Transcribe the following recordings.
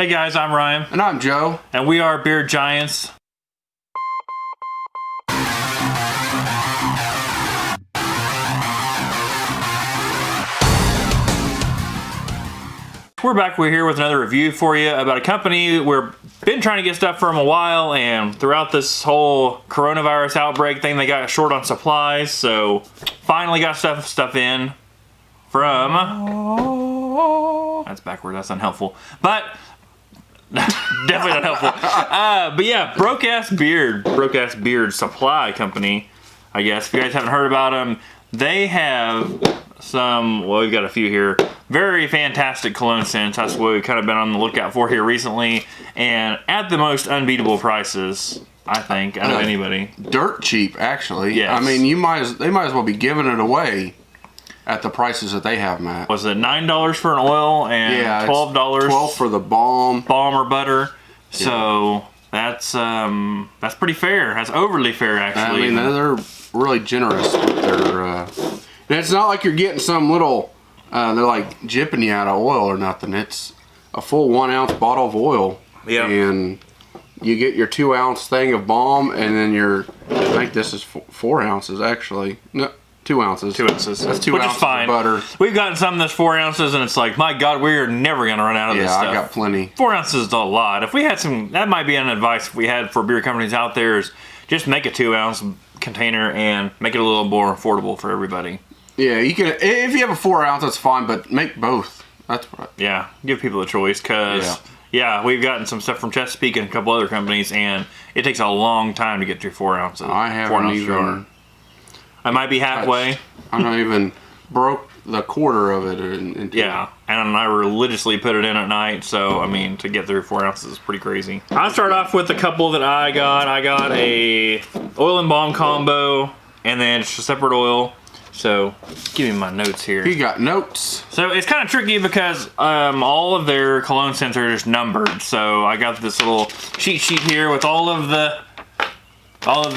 Hey guys, I'm Ryan. And I'm Joe. And we are Beard Giants. We're back. We're here with another review for you about a company we've been trying to get stuff from a while, and throughout this whole coronavirus outbreak thing, they got short on supplies, so finally got stuff in from... That's backward. That's unhelpful. But... definitely not helpful. But yeah, Broke Ass Beard Supply Company, I guess. If you guys haven't heard about them, they have some, well, we've got a few here, very fantastic cologne scents. That's what we've kind of been on the lookout for here recently, and at the most unbeatable prices, I think, out of anybody. Dirt cheap, actually. Yes. I mean, they might as well be giving it away at the prices that they have them at. Was it $9 for an oil and $12? $12 for the balm or butter. So that's pretty fair. That's overly fair, actually. I mean, they're really generous with their. And it's not like you're getting some little. They're like jipping you out of oil or nothing. It's a full 1 ounce bottle of oil. Yeah. And you get your 2 ounce thing of balm, and then I think this is 4 ounces actually. No. 2 ounces. 2 ounces. That's 2 ounces is fine. Of butter. We've gotten some that's 4 ounces, and it's like, my God, we're never going to run out of this stuff. Yeah, I got plenty. 4 ounces is a lot. If we had some, that might be an advice if we had for beer companies out there, is just make a 2 ounce container and make it a little more affordable for everybody. Yeah, you can. If you have a 4 ounce, that's fine, but make both. That's right. Yeah, give people a choice, because yeah, we've gotten some stuff from Chesapeake and a couple other companies, and it takes a long time to get through 4 ounces. I haven't even. I might be halfway. I'm not even broke the quarter of it. Yeah, and I religiously put it in at night, so, I mean, to get through 4 ounces is pretty crazy. I'll start off with a couple that I got. I got a oil and balm combo, and then just a separate oil. So, give me my notes here. You got notes. So, it's kind of tricky because all of their cologne scents are just numbered. So, I got this little cheat sheet here with all of the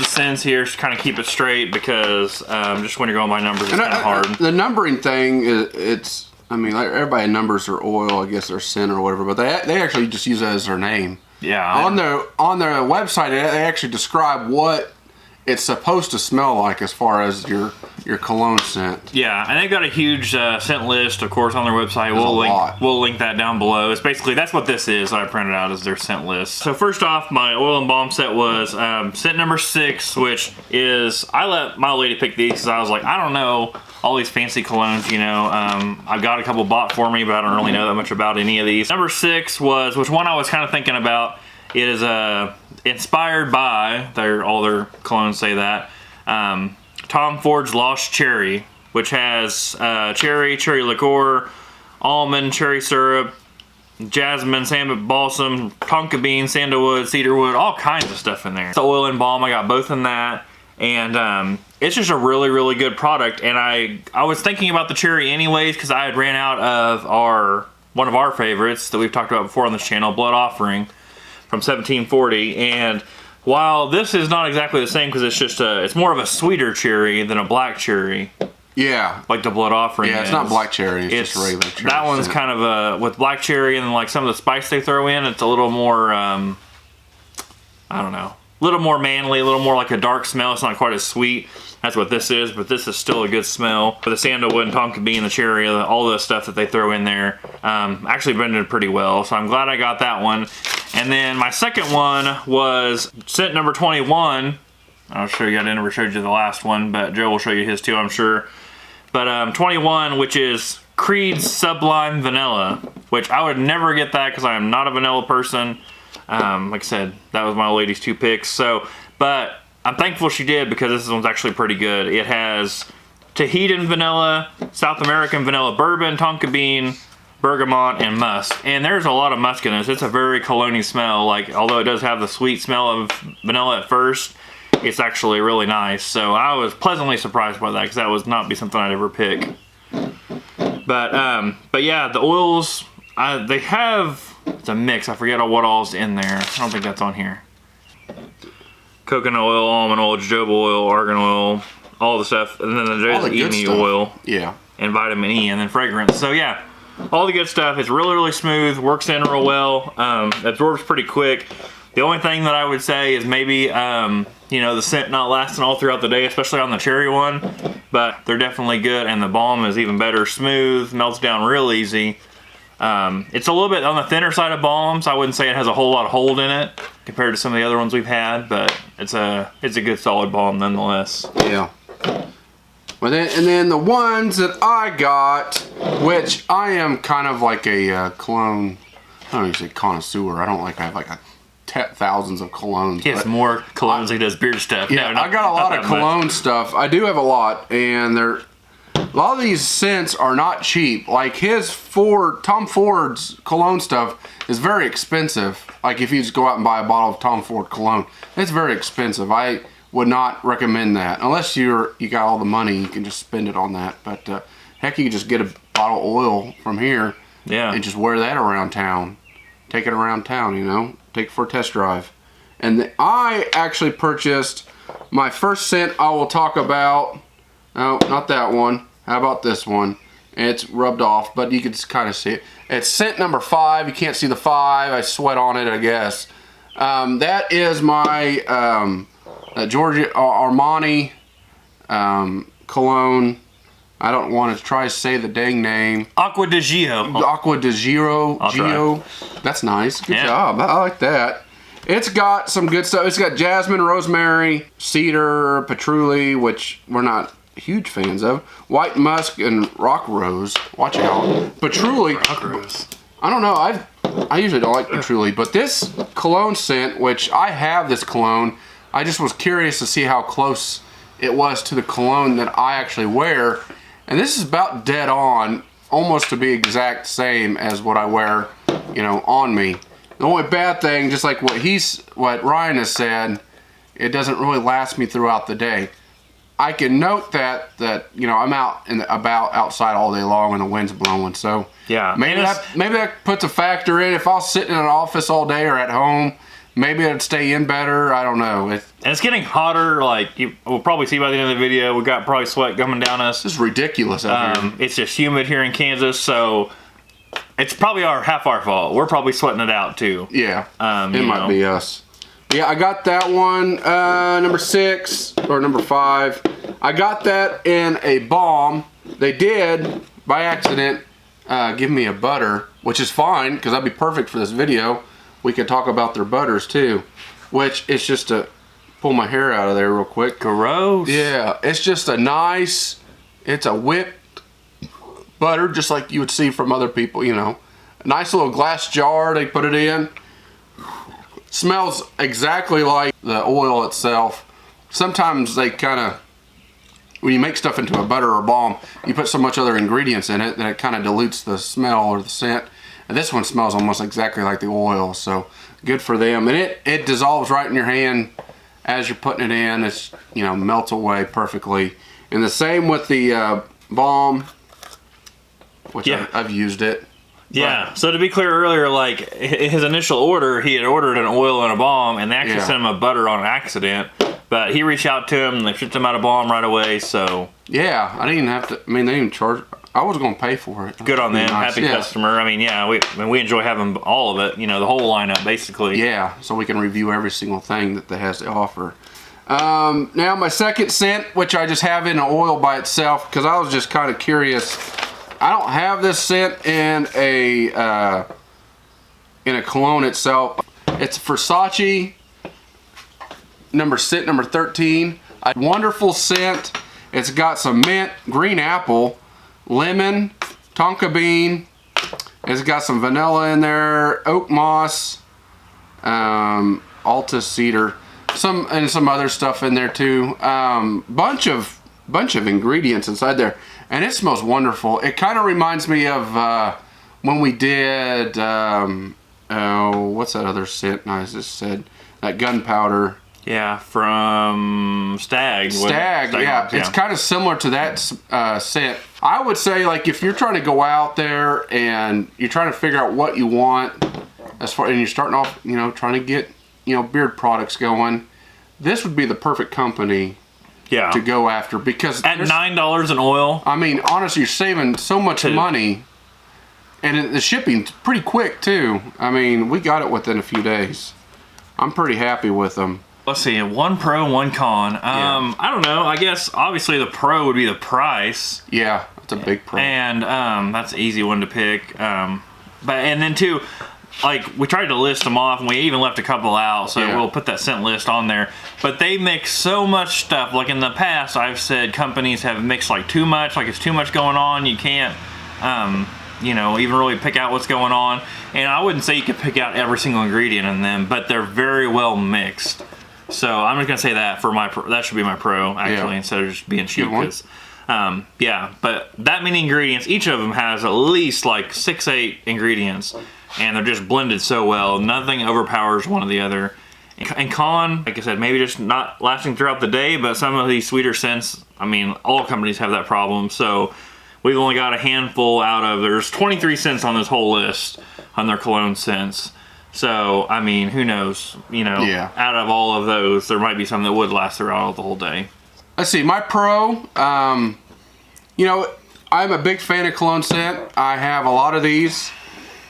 scents here to kind of keep it straight, because just when you're going by numbers, it's kind of hard. The numbering thing, I mean, like everybody numbers their oil, I guess their scent or whatever, but they actually just use that as their name. Yeah. On their website, they actually describe what it's supposed to smell like as far as your cologne scent. Yeah, and they've got a huge scent list, of course, on their website. We'll link that down below. It's basically, that's what this is that I printed out, as their scent list. So first off, my oil and balm set was scent number 6, which is, I let my lady pick these because I was like, I don't know all these fancy colognes, you know. I've got a couple bought for me, but I don't really know that much about any of these. Number 6 was, which one I was kind of thinking about. It is inspired by, all their colognes say that, Tom Ford's Lost Cherry, which has cherry liqueur, almond, cherry syrup, jasmine, salmon balsam, tonka bean, sandalwood, cedarwood, all kinds of stuff in there. The oil and balm, I got both in that, and it's just a really, really good product. And I was thinking about the cherry anyways, because I had ran out of one of our favorites that we've talked about before on this channel, Blood Offering from 1740, and while this is not exactly the same, because it's more of a sweeter cherry than a black cherry. Yeah. Like the Blood Offering is. It's not black cherry, it's just regular cherry. That one's kind of with black cherry and like some of the spice they throw in, it's a little more, I don't know, a little more manly, a little more like a dark smell. It's not quite as sweet. That's what this is, but this is still a good smell. But the sandalwood and tonka bean, the cherry, all the stuff that they throw in there, actually blended pretty well. So I'm glad I got that one. And then my second one was scent number 21. I'll show you. I never showed you the last one, but Joe will show you his too, I'm sure. But 21, which is Creed's Sublime Vanilla, which I would never get that because I am not a vanilla person. Like I said, that was my lady's 2 picks. So, but I'm thankful she did, because this one's actually pretty good. It has Tahitian vanilla, South American vanilla bourbon, tonka bean, bergamot, and musk. And there's a lot of musk in this. It's a very cologne-y smell. Like, although it does have the sweet smell of vanilla at first, it's actually really nice. So I was pleasantly surprised by that, because that would not be something I'd ever pick. But yeah, the oils, they have, it's a mix. I forget what all's in there. I don't think that's on here. Coconut oil, almond oil, jojoba oil, argan oil, all the stuff, and then there's EME oil, yeah, and vitamin E, and then fragrance. So yeah, all the good stuff. It's really, really smooth, works in real well, absorbs pretty quick. The only thing that I would say is maybe, you know, the scent not lasting all throughout the day, especially on the cherry one, but they're definitely good, and the balm is even better. Smooth, melts down real easy. It's a little bit on the thinner side of balms. I wouldn't say it has a whole lot of hold in it compared to some of the other ones we've had, but it's a good solid balm nonetheless. Yeah. Well, and then the ones that I got, which I am kind of like a cologne, I don't even say connoisseur. I don't like, I have like thousands of colognes. He has more colognes than he does beard stuff. Yeah, no, I got a lot of cologne much stuff. I do have a lot, and a lot of these scents are not cheap. Like Tom Ford's cologne stuff is very expensive. Like if you just go out and buy a bottle of Tom Ford cologne, it's very expensive. I would not recommend that unless you got all the money. You can just spend it on that. But heck, you can just get a bottle of oil from here, and just wear that around town. Take it around town, you know. Take it for a test drive. And I actually purchased my first scent. I will talk about. Oh, not that one. How about this one? It's rubbed off, but you can kind of see it. It's scent number 5. You can't see the 5. I sweat on it, I guess. That is my Giorgio Armani cologne. I don't want to try to say the dang name. Acqua di Gio. Acqua di Gio. That's nice. Good job. I like that. It's got some good stuff. It's got jasmine, rosemary, cedar, patchouli, which we're not huge fans of. White musk and rock rose. Watch out. Patchouli. Rock rose. I don't know. I usually don't like patchouli, but this cologne scent, which I have this cologne, I just was curious to see how close it was to the cologne that I actually wear. And this is about dead on, almost to be exact same as what I wear, you know, on me. The only bad thing, just like what Ryan has said, it doesn't really last me throughout the day. I can note that you know, I'm out and about outside all day long and the wind's blowing, so yeah, maybe that puts a factor in. If I was sitting in an office all day or at home, maybe I'd stay in better. I don't know. And it's getting hotter. Like we'll probably see by the end of the video, we got probably sweat coming down us. This is ridiculous out here. It's just humid here in Kansas, so it's probably half our fault. We're probably sweating it out too. Yeah, it might be us. Yeah, I got that one, number 6 or number 5. I got that in a balm. They did, by accident, give me a butter, which is fine because that'd be perfect for this video. We could talk about their butters too, which is just to pull my hair out of there real quick. Gross. Yeah, it's just it's a whipped butter, just like you would see from other people, you know. A nice little glass jar they put it in. Smells exactly like the oil itself. Sometimes they kind of, when you make stuff into a butter or balm, you put so much other ingredients in it that it kind of dilutes the smell or the scent. And this one smells almost exactly like the oil, so good for them. And it dissolves right in your hand as you're putting it in. It's, you know, melts away perfectly. And the same with the balm, which I've used it. Yeah, so to be clear earlier, like his initial order, he had ordered an oil and a balm, and they actually sent him a butter on accident. But he reached out to him, and they shipped him out a balm right away, so. Yeah, I didn't even have to, I mean, they didn't charge, I was going to pay for it. Good on them, nice. Happy customer. I mean, yeah, we enjoy having all of it, you know, the whole lineup, basically. Yeah, so we can review every single thing that they has to offer. Now, my second scent, which I just have in an oil by itself, because I was just kind of curious. I don't have this scent in a cologne itself. It's Versace number 13. A wonderful scent. It's got some mint, green apple, lemon, tonka bean. It's got some vanilla in there, oak moss, Alta cedar, some other stuff in there too. Bunch of ingredients inside there. And it smells wonderful. It kind of reminds me of when we did, what's that other scent I just said? That gunpowder. Yeah, from Stag. Stag, yeah. It's kind of similar to that scent. I would say, like, if you're trying to go out there and you're trying to figure out what you want, and you're starting off, you know, trying to get, you know, beard products going, this would be the perfect company to go after, because at $9 an oil, I mean, honestly, you're saving so much money And the shipping's pretty quick too. I mean, we got it within a few days. I'm pretty happy with them. Let's see, one pro, one con. I don't know. I guess obviously the pro would be the price. Yeah, it's a big pro. And that's an easy one to pick. And then too, like we tried to list them off, and we even left a couple out, so we'll put that scent list on there. But they mix so much stuff. Like in the past, I've said companies have mixed like too much, like it's too much going on. You can't, even really pick out what's going on. And I wouldn't say you could pick out every single ingredient in them, but they're very well mixed. So I'm just gonna say that for that should be my pro actually, instead of just being cheap. Because, but that many ingredients, each of them has at least like 6-8 ingredients, and they're just blended so well. Nothing overpowers one or the other. And con, like I said, maybe just not lasting throughout the day, but some of these sweeter scents, I mean, all companies have that problem. So we've only got a handful there's 23 scents on this whole list on their cologne scents. So, I mean, who knows? Out of all of those, there might be some that would last throughout the whole day. Let's see, my pro, I'm a big fan of cologne scent. I have a lot of these.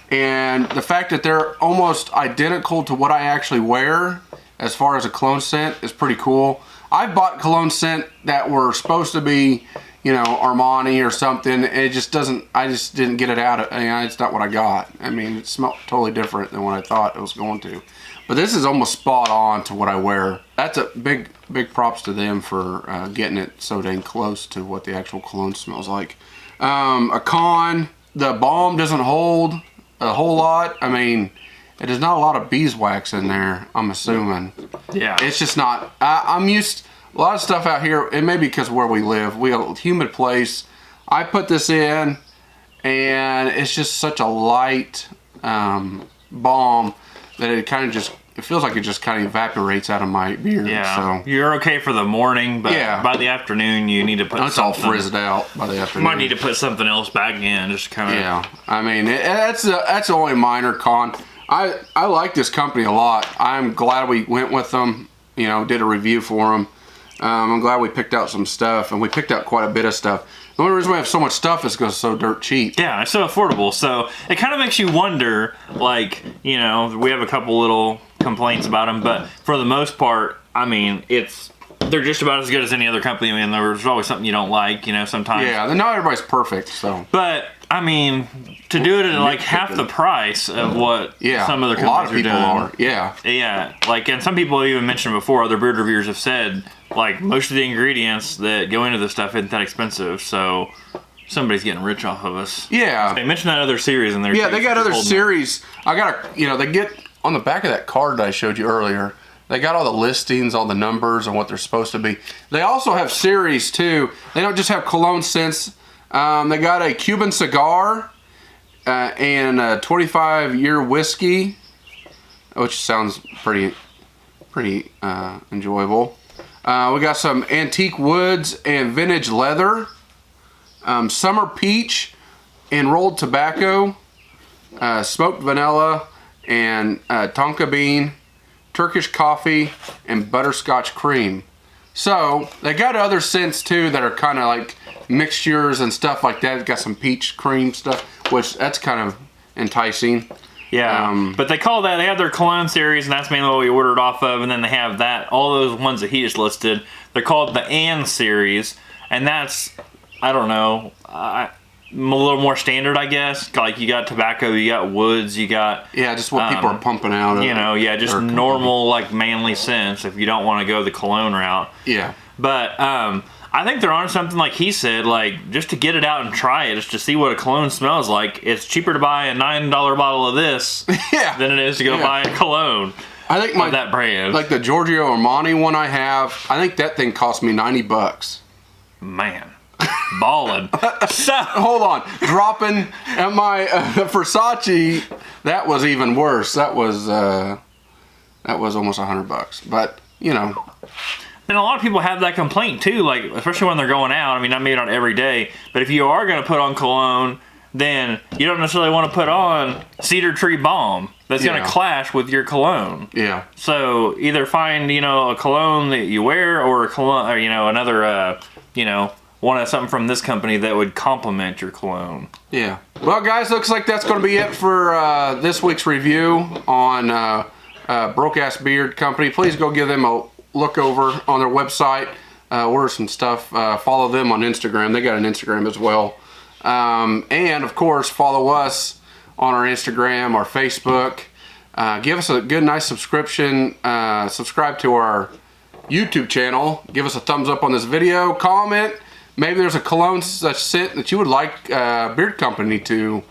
And the fact that they're almost identical to what I actually wear as far as a cologne scent is pretty cool. I've bought cologne scent that were supposed to be, Armani or something. It just doesn't, I just didn't get it out. It's not what I got. I mean, it smelled totally different than what I thought it was going to. But this is almost spot on to what I wear. That's a big props to them for getting it so dang close to what the actual cologne smells like. A con, the balm doesn't hold a whole lot. I mean, there's not a lot of beeswax in there, I'm assuming. Yeah. It's just not, I'm used, a lot of stuff out here, it may be because where we live, we have a humid place. I put this in, and it's just such a light balm that it kind of just, it feels like it just kind of evaporates out of my beard. Yeah, so you're okay for the morning, but by the afternoon you need to put it's all frizzed out by the afternoon. You might need to put something else back in, just kind of. Yeah, I mean, that's the only minor con. I like this company a lot. I'm glad we went with them, did a review for them. I'm glad we picked out some stuff, and we picked out quite a bit of stuff. The only reason we have so much stuff is because it's so dirt cheap. Yeah, it's so affordable. So it kind of makes you wonder, like, we have a couple little complaints about them, but for the most part, I mean, they're just about as good as any other company. I mean, there's always something you don't like, sometimes. Yeah, not everybody's perfect, so. But, I mean, to do it at like half the price of what some other companies are doing. Yeah, like, and some people have even mentioned before, other beard reviewers have said, like, most of the ingredients that go into this stuff isn't that expensive, so somebody's getting rich off of us. Yeah. They mentioned that other series in there. Yeah, they got other series. I got they get on the back of that card that I showed you earlier. They got all the listings, all the numbers, and what they're supposed to be. They also have series too. They don't just have cologne scents. They got a Cuban cigar and a 25-year whiskey, which sounds pretty enjoyable. We got some antique woods and vintage leather, summer peach and rolled tobacco, smoked vanilla and tonka bean, Turkish coffee, and butterscotch cream. So they got other scents too that are kind of like mixtures and stuff like that. Got some peach cream stuff, which that's kind of enticing. Yeah, but they have their cologne series, and that's mainly what we ordered off of, and then they have all those ones that he just listed. They're called the Ann series, and that's, I don't know, a little more standard, I guess. Like, you got tobacco, you got woods, you got... Yeah, just what people are pumping out. Just normal, like, manly scents if you don't want to go the cologne route. Yeah. But, I think they're on something like he said, like, just to get it out and try it, just to see what a cologne smells like. It's cheaper to buy a $9 bottle of this than it is to go buy a cologne. I think that brand. Like the Giorgio Armani one I have, I think that thing cost me $90. Man. Balling. So, hold on. Dropping at my Versace, that was even worse. That was almost $100. But, And a lot of people have that complaint too, like, especially when they're going out. I mean, maybe not every day, but if you are going to put on cologne, then you don't necessarily want to put on Cedar Tree Balm. That's going to clash with your cologne. Yeah. So either find, a cologne that you wear, or a cologne, or, another, want something from this company that would complement your cologne. Yeah. Well, guys, looks like that's going to be it for this week's review on Broke Ass Beard Company. Please go give them a look over on their website. Order some stuff. Follow them on Instagram. They got an Instagram as well. And, of course, follow us on our Instagram, our Facebook. Give us a good, nice subscription. Subscribe to our YouTube channel. Give us a thumbs up on this video. Comment. Maybe there's a cologne scent that you would like Beard Company to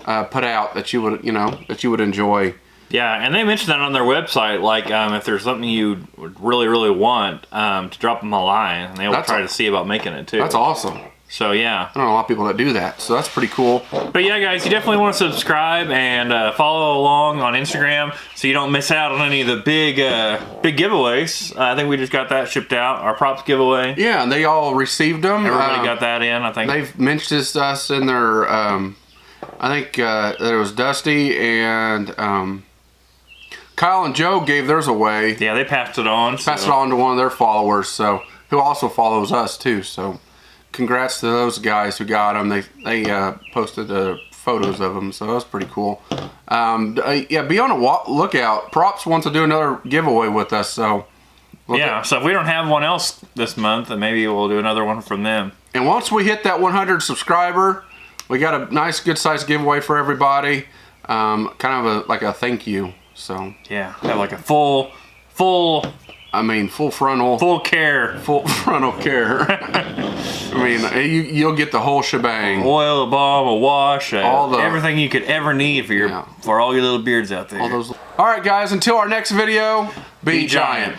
put out that you would enjoy. Yeah, and they mentioned that on their website. Like, if there's something you would really, really want, to drop them a line, and they will try to see about making it too. That's awesome. So yeah, I don't know a lot of people that do that, so that's pretty cool. But yeah, guys, you definitely want to subscribe and follow along on Instagram so you don't miss out on any of the big giveaways. I think we just got that shipped out, our props giveaway. Yeah, and they all received them. Everybody got that in, I think. They've mentioned us in their. I think there was Dusty and Kyle and Joe gave theirs away. Yeah, they passed it on. Passed it on to one of their followers, so who also follows us too. So. Congrats to those guys who got them. They posted photos of them, so that was pretty cool. Yeah, be on a lookout. Props wants to do another giveaway with us, so yeah. So if we don't have one else this month, then maybe we'll do another one from them. And once we hit that 100 subscriber, we got a nice, good sized giveaway for everybody. Kind of like a thank you. So yeah, have like a full. I mean, full frontal care. I mean, you'll get the whole shebang. Oil, a balm, a wash, everything you could ever need for all your little beards out there. All right, guys. Until our next video, be giant.